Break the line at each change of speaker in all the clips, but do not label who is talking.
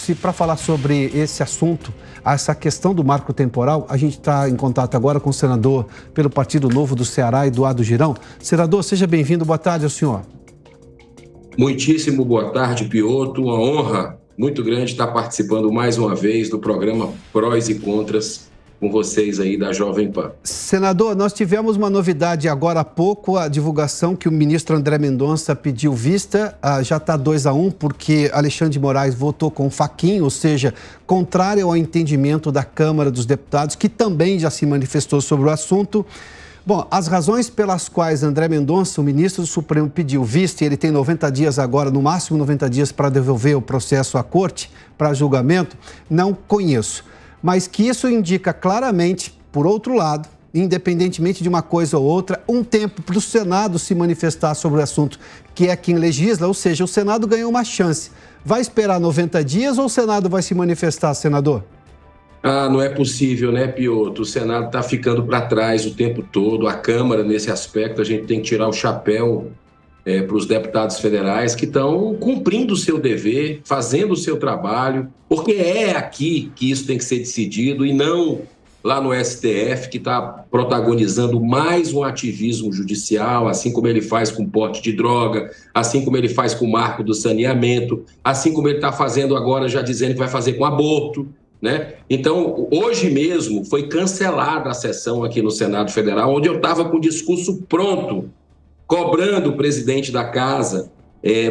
se para falar sobre esse assunto, essa questão do marco temporal, a gente está em contato agora com o senador pelo Partido Novo do Ceará, Eduardo Girão. Senador, seja bem-vindo. Boa tarde ao senhor.
Muitíssimo boa tarde, Piotr. Uma honra muito grande estar participando mais uma vez do programa Prós e Contras com vocês aí da Jovem Pan.
Senador, nós tivemos uma novidade agora há pouco, a divulgação que o ministro André Mendonça pediu vista, já está 2-1, porque Alexandre de Moraes votou com faquinha, ou seja, contrário ao entendimento da Câmara dos Deputados, que também já se manifestou sobre o assunto. Bom, as razões pelas quais André Mendonça, o ministro do Supremo, pediu vista, e ele tem 90 dias agora, no máximo 90 dias, para devolver o processo à corte, para julgamento, não conheço. Mas que isso indica claramente, por outro lado, independentemente de uma coisa ou outra, um tempo para o Senado se manifestar sobre o assunto, que é quem legisla, ou seja, o Senado ganhou uma chance. Vai esperar 90 dias ou o Senado vai se manifestar, senador?
Não é possível, né, Piotr? O Senado está ficando para trás o tempo todo. A Câmara, nesse aspecto, a gente tem que tirar o chapéu para os deputados federais que estão cumprindo o seu dever, fazendo o seu trabalho, porque é aqui que isso tem que ser decidido e não lá no STF, que está protagonizando mais um ativismo judicial, assim como ele faz com porte de droga, assim como ele faz com o marco do saneamento, assim como ele está fazendo agora, já dizendo que vai fazer com aborto, né? Então, hoje mesmo foi cancelada a sessão aqui no Senado Federal, onde eu estava com o discurso pronto, cobrando o presidente da casa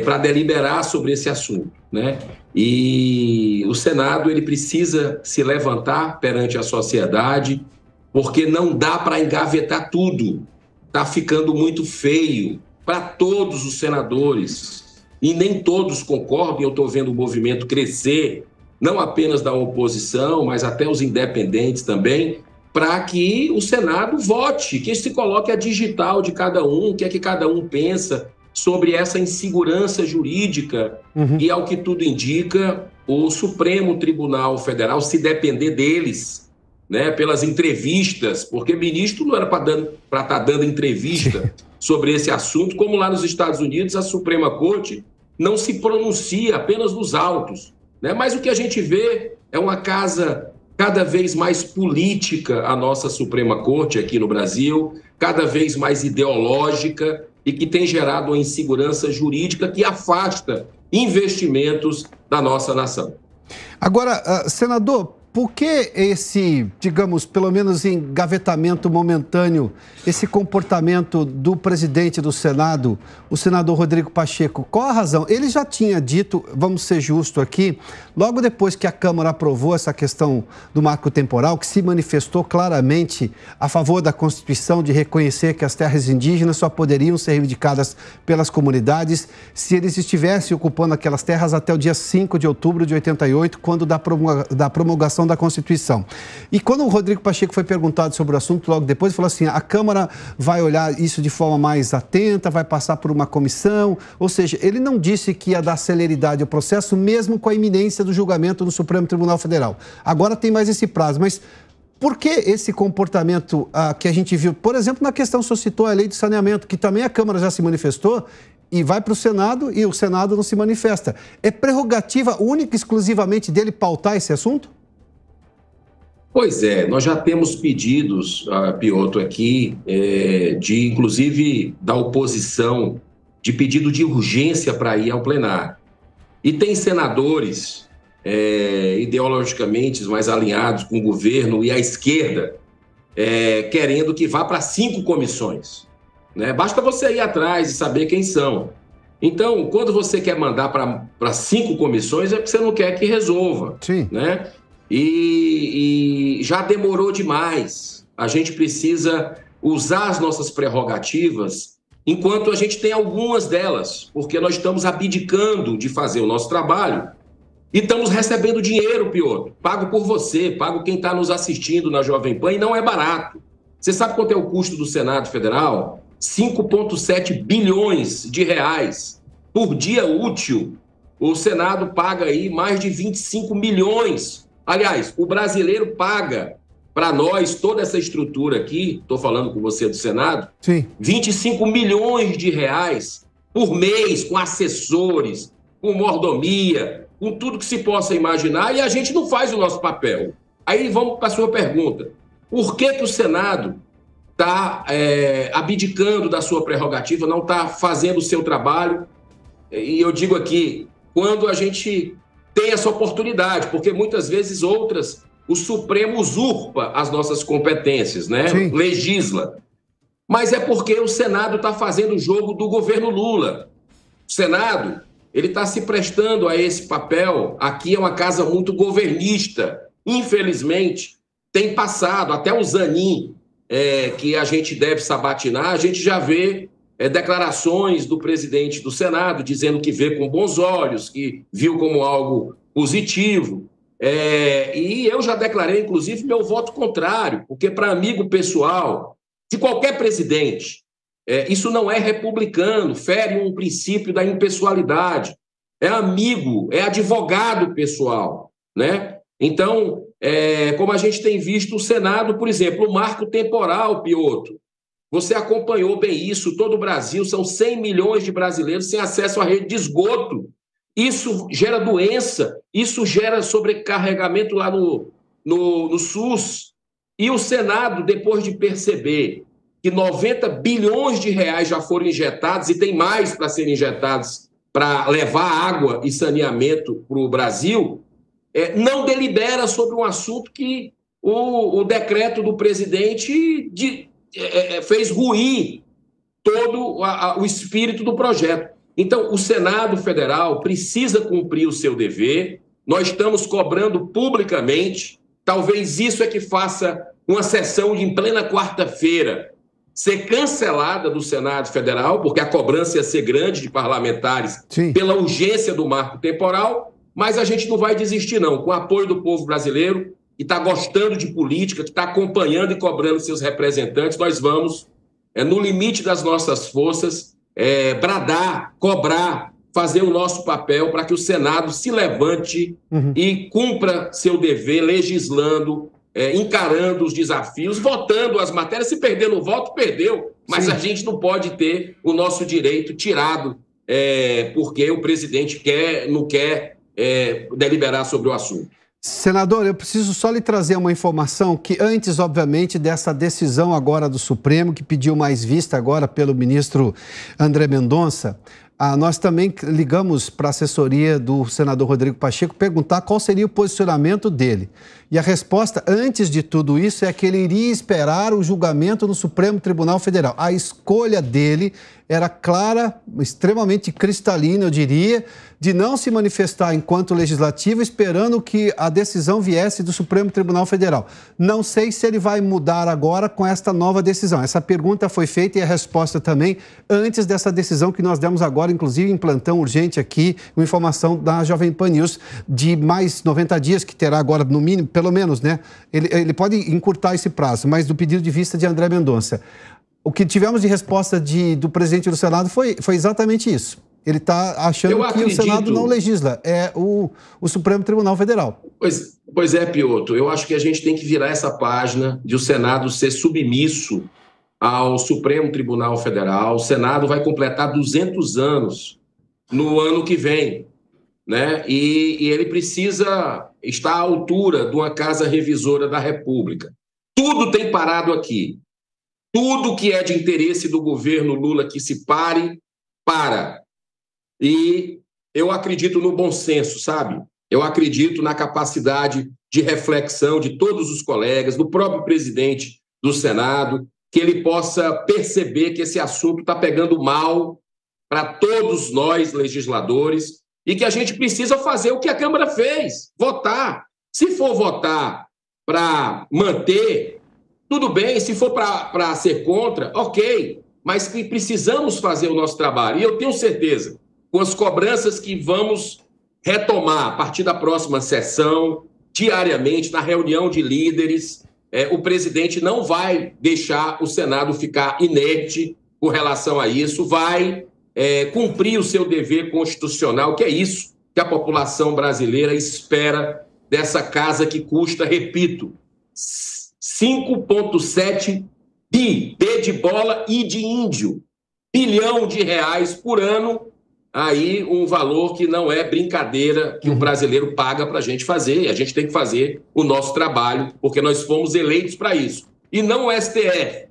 para deliberar sobre esse assunto, né? E o Senado ele precisa se levantar perante a sociedade, porque não dá para engavetar tudo. Está ficando muito feio para todos os senadores. E nem todos concordam, eu estou vendo o movimento crescer, não apenas da oposição, mas até os independentes também, para que o Senado vote, que se coloque a digital de cada um, o que é que cada um pensa sobre essa insegurança jurídica. E, ao que tudo indica, o Supremo Tribunal Federal, se depender deles, né, pelas entrevistas, porque ministro não era para estar dando entrevista sobre esse assunto, como lá nos Estados Unidos a Suprema Corte não se pronuncia, apenas nos autos, né? Mas o que a gente vê é uma casa cada vez mais política, a nossa Suprema Corte aqui no Brasil, cada vez mais ideológica e que tem gerado uma insegurança jurídica que afasta investimentos da nossa nação.
Agora, senador, por que esse, digamos, pelo menos engavetamento momentâneo, esse comportamento do presidente do Senado, o senador Rodrigo Pacheco? Qual a razão? Ele já tinha dito, vamos ser justos aqui, logo depois que a Câmara aprovou essa questão do marco temporal, que se manifestou claramente a favor da Constituição de reconhecer que as terras indígenas só poderiam ser reivindicadas pelas comunidades se eles estivessem ocupando aquelas terras até o dia 5 de outubro de 88, quando da promulgação da Constituição. E quando o Rodrigo Pacheco foi perguntado sobre o assunto, logo depois, ele falou assim, a Câmara vai olhar isso de forma mais atenta, vai passar por uma comissão, ou seja, ele não disse que ia dar celeridade ao processo, mesmo com a iminência do julgamento no Supremo Tribunal Federal. Agora tem mais esse prazo, mas por que esse comportamento que a gente viu, por exemplo, na questão que o senhor citou, a lei de saneamento, que também a Câmara já se manifestou, e vai para o Senado e o Senado não se manifesta? É prerrogativa única e exclusivamente dele pautar esse assunto?
Pois é, nós já temos pedidos, Piotr, aqui, de inclusive da oposição, de pedido de urgência para ir ao plenário. E tem senadores ideologicamente mais alinhados com o governo e a esquerda, querendo que vá para 5 comissões. Né? Basta você ir atrás e saber quem são. Então, quando você quer mandar para 5 comissões, é porque você não quer que resolva.
Sim.
Né? E já demorou demais. A gente precisa usar as nossas prerrogativas enquanto a gente tem algumas delas, porque nós estamos abdicando de fazer o nosso trabalho e estamos recebendo dinheiro, Piotr, pago por você, pago quem está nos assistindo na Jovem Pan, e não é barato. Você sabe quanto é o custo do Senado Federal? 5,7 bilhões de reais por dia útil. O Senado paga aí mais de 25 milhões. Aliás, o brasileiro paga para nós, toda essa estrutura aqui, estou falando com você do Senado,
Sim.
25 milhões de reais por mês, com assessores, com mordomia, com tudo que se possa imaginar, e a gente não faz o nosso papel. Aí vamos para a sua pergunta. Por que o Senado está abdicando da sua prerrogativa, não está fazendo o seu trabalho? E eu digo aqui, quando a gente tem essa oportunidade, porque muitas vezes o Supremo usurpa as nossas competências, né?
Sim.
Legisla. Mas é porque o Senado está fazendo o jogo do governo Lula. O Senado, ele está se prestando a esse papel. Aqui é uma casa muito governista. Infelizmente, tem passado, até o Zanin, que a gente deve sabatinar, a gente já vê declarações do presidente do Senado dizendo que vê com bons olhos, que viu como algo positivo. E eu já declarei, inclusive, meu voto contrário, porque para amigo pessoal de qualquer presidente, isso não é republicano, fere um princípio da impessoalidade. É amigo, é advogado pessoal, né? Então, como a gente tem visto o Senado, por exemplo, o marco temporal, Piotr, você acompanhou bem isso, todo o Brasil, são 100 milhões de brasileiros sem acesso à rede de esgoto. Isso gera doença, isso gera sobrecarregamento lá no SUS. E o Senado, depois de perceber que 90 bilhões de reais já foram injetados e tem mais para serem injetados para levar água e saneamento para o Brasil, não delibera sobre um assunto que o decreto do presidente fez ruir todo o espírito do projeto. Então, o Senado Federal precisa cumprir o seu dever, nós estamos cobrando publicamente, talvez isso é que faça uma sessão em plena quarta-feira ser cancelada do Senado Federal, porque a cobrança ia ser grande de parlamentares pela urgência do marco temporal, mas a gente não vai desistir, não. Com o apoio do povo brasileiro, que está gostando de política, que está acompanhando e cobrando seus representantes, nós vamos, no limite das nossas forças, bradar, cobrar, fazer o nosso papel para que o Senado se levante e cumpra seu dever, legislando, encarando os desafios, votando as matérias. Se perder no voto, perdeu. Mas a gente não pode ter o nosso direito tirado porque o presidente não quer deliberar sobre o assunto.
Senador, eu preciso só lhe trazer uma informação que antes, obviamente, dessa decisão agora do Supremo, que pediu mais vista agora pelo ministro André Mendonça, nós também ligamos para a assessoria do senador Rodrigo Pacheco perguntar qual seria o posicionamento dele. E a resposta, antes de tudo isso, é que ele iria esperar o julgamento no Supremo Tribunal Federal. A escolha dele era clara, extremamente cristalina, eu diria, de não se manifestar enquanto legislativo, esperando que a decisão viesse do Supremo Tribunal Federal. Não sei se ele vai mudar agora com esta nova decisão. Essa pergunta foi feita e a resposta também antes dessa decisão que nós demos agora, inclusive em plantão urgente aqui, uma informação da Jovem Pan News de mais 90 dias, que terá agora, no mínimo, pelo menos, né? Ele pode encurtar esse prazo, mas do pedido de vista de André Mendonça. O que tivemos de resposta do presidente do Senado foi exatamente isso. Ele está achando que o Senado não legisla, é o Supremo Tribunal Federal.
Pois é, Piotr, eu acho que a gente tem que virar essa página de o Senado ser submisso ao Supremo Tribunal Federal. O Senado vai completar 200 anos no ano que vem, né? E ele precisa estar à altura de uma casa revisora da República. Tudo tem parado aqui. Tudo que é de interesse do governo Lula que se pare, para. E eu acredito no bom senso, sabe? Eu acredito na capacidade de reflexão de todos os colegas, do próprio presidente do Senado, que ele possa perceber que esse assunto está pegando mal para todos nós, legisladores, e que a gente precisa fazer o que a Câmara fez, votar. Se for votar para manter, tudo bem. Se for para ser contra, ok. Mas que precisamos fazer o nosso trabalho. E eu tenho certeza, com as cobranças que vamos retomar a partir da próxima sessão, diariamente, na reunião de líderes, o presidente não vai deixar o Senado ficar inerte com relação a isso, vai cumprir o seu dever constitucional, que é isso que a população brasileira espera dessa casa que custa, repito, 5,7 B de bola e de índio, bilhão de reais por ano, aí um valor que não é brincadeira que o brasileiro paga para a gente fazer. E a gente tem que fazer o nosso trabalho, porque nós fomos eleitos para isso. E não o STF,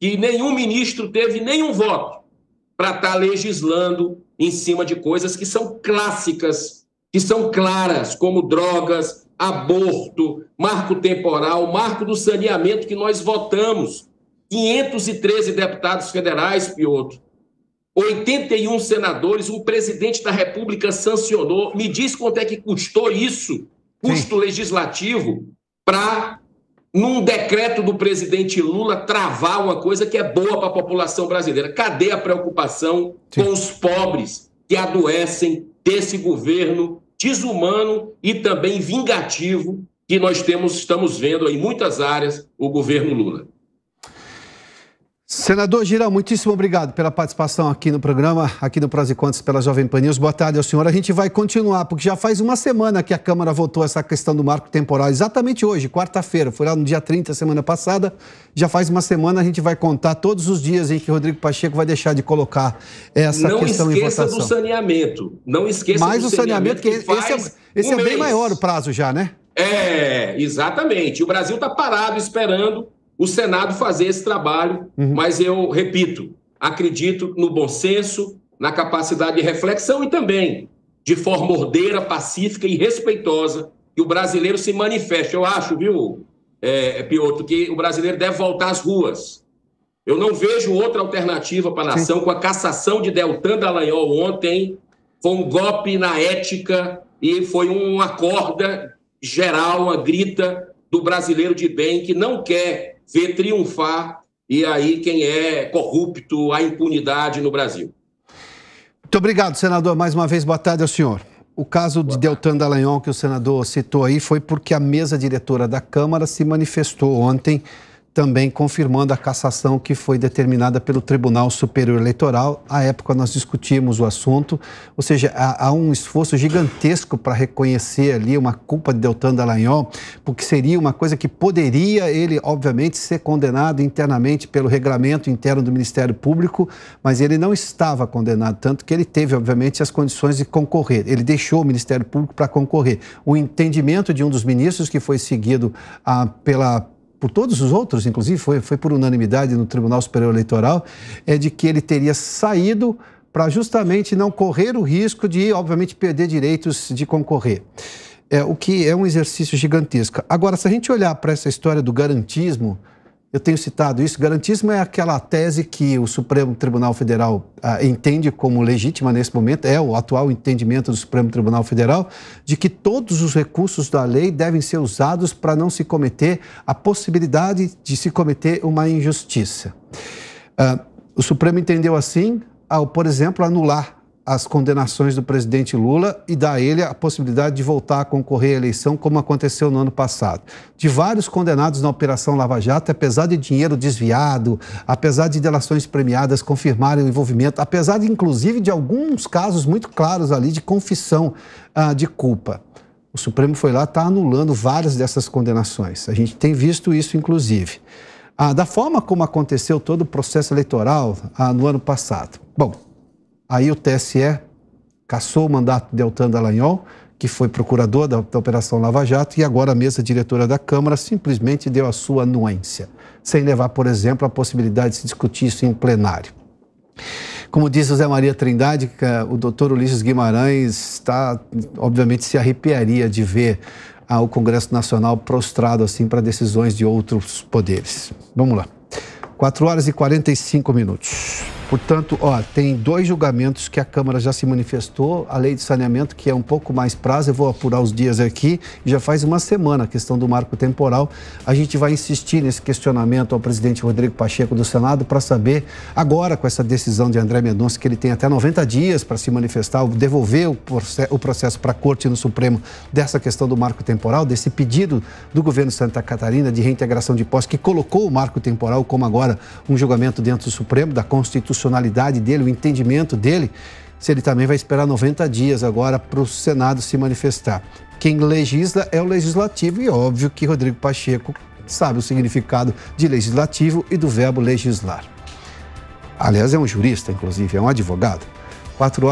que nenhum ministro teve nenhum voto para estar legislando em cima de coisas que são clássicas, que são claras, como drogas, aborto, marco temporal, marco do saneamento, que nós votamos. 513 deputados federais, Piotr, 81 senadores, um presidente da República sancionou. Me diz quanto é que custou isso, custo legislativo, para, num decreto do presidente Lula, travar uma coisa que é boa para a população brasileira. Cadê a preocupação com os pobres que adoecem desse governo desumano e também vingativo que nós estamos vendo em muitas áreas o governo Lula?
Senador Girão, muitíssimo obrigado pela participação aqui no programa, aqui no Prós e Contras pela Jovem Pan News. Boa tarde ao senhor. A gente vai continuar, porque já faz uma semana que a Câmara votou essa questão do marco temporal. Exatamente hoje, quarta-feira, foi lá no dia 30, semana passada. Já faz uma semana, a gente vai contar todos os dias em que Rodrigo Pacheco vai deixar de colocar essa questão em votação.
Não esqueça do saneamento. Não esqueça
mais
do
saneamento, que esse é bem maior o prazo já, né?
Exatamente. O Brasil está parado esperando o Senado fazer esse trabalho, mas eu repito, acredito no bom senso, na capacidade de reflexão e também de forma ordeira, pacífica e respeitosa que o brasileiro se manifeste. Eu acho, viu, Piotr, que o brasileiro deve voltar às ruas. Eu não vejo outra alternativa para a nação. Com a cassação de Deltan Dallagnol ontem, foi um golpe na ética e foi uma corda geral, uma grita do brasileiro de bem que não quer ver triunfar e aí quem é corrupto, a impunidade no Brasil.
Muito obrigado, senador. Mais uma vez, boa tarde ao senhor. O caso de Deltan Dallagnol, que o senador citou aí, foi porque a mesa diretora da Câmara se manifestou ontem, também confirmando a cassação que foi determinada pelo Tribunal Superior Eleitoral. À época nós discutimos o assunto, ou seja, há um esforço gigantesco para reconhecer ali uma culpa de Deltan Dallagnol, porque seria uma coisa que poderia ele, obviamente, ser condenado internamente pelo regramento interno do Ministério Público, mas ele não estava condenado, tanto que ele teve, obviamente, as condições de concorrer. Ele deixou o Ministério Público para concorrer. O entendimento de um dos ministros, que foi seguido por todos os outros, inclusive, foi por unanimidade no Tribunal Superior Eleitoral, é de que ele teria saído para justamente não correr o risco de, obviamente, perder direitos de concorrer. O que é um exercício gigantesco. Agora, se a gente olhar para essa história do garantismo, eu tenho citado isso, garantismo é aquela tese que o Supremo Tribunal Federal entende como legítima nesse momento, é o atual entendimento do Supremo Tribunal Federal, de que todos os recursos da lei devem ser usados para não se cometer a possibilidade de se cometer uma injustiça. O Supremo entendeu assim, ao, por exemplo, anular as condenações do presidente Lula e dar a ele a possibilidade de voltar a concorrer à eleição, como aconteceu no ano passado. De vários condenados na Operação Lava Jato, apesar de dinheiro desviado, apesar de delações premiadas confirmarem o envolvimento, apesar de, inclusive, de alguns casos muito claros ali de confissão de culpa. O Supremo foi lá, está anulando várias dessas condenações. A gente tem visto isso, inclusive. Da forma como aconteceu todo o processo eleitoral no ano passado. Bom, aí o TSE cassou o mandato de Deltan Dallagnol, que foi procurador da Operação Lava Jato, e agora a mesa diretora da Câmara simplesmente deu a sua anuência, sem levar, por exemplo, a possibilidade de se discutir isso em plenário. Como diz o Zé Maria Trindade, o doutor Ulisses Guimarães obviamente se arrepiaria de ver o Congresso Nacional prostrado assim para decisões de outros poderes. Vamos lá. 4h45. Portanto, tem 2 julgamentos que a Câmara já se manifestou. A lei de saneamento, que é um pouco mais prazo, eu vou apurar os dias aqui, já faz uma semana a questão do marco temporal. A gente vai insistir nesse questionamento ao presidente Rodrigo Pacheco do Senado para saber, agora com essa decisão de André Mendonça, que ele tem até 90 dias para se manifestar, devolver o processo para a Corte no Supremo dessa questão do marco temporal, desse pedido do governo de Santa Catarina de reintegração de posse, que colocou o marco temporal como agora um julgamento dentro do Supremo, da Constitucionalidade dele, o entendimento dele, se ele também vai esperar 90 dias agora para o Senado se manifestar. Quem legisla é o Legislativo e óbvio que Rodrigo Pacheco sabe o significado de legislativo e do verbo legislar. Aliás, é um jurista, inclusive, é um advogado. 4h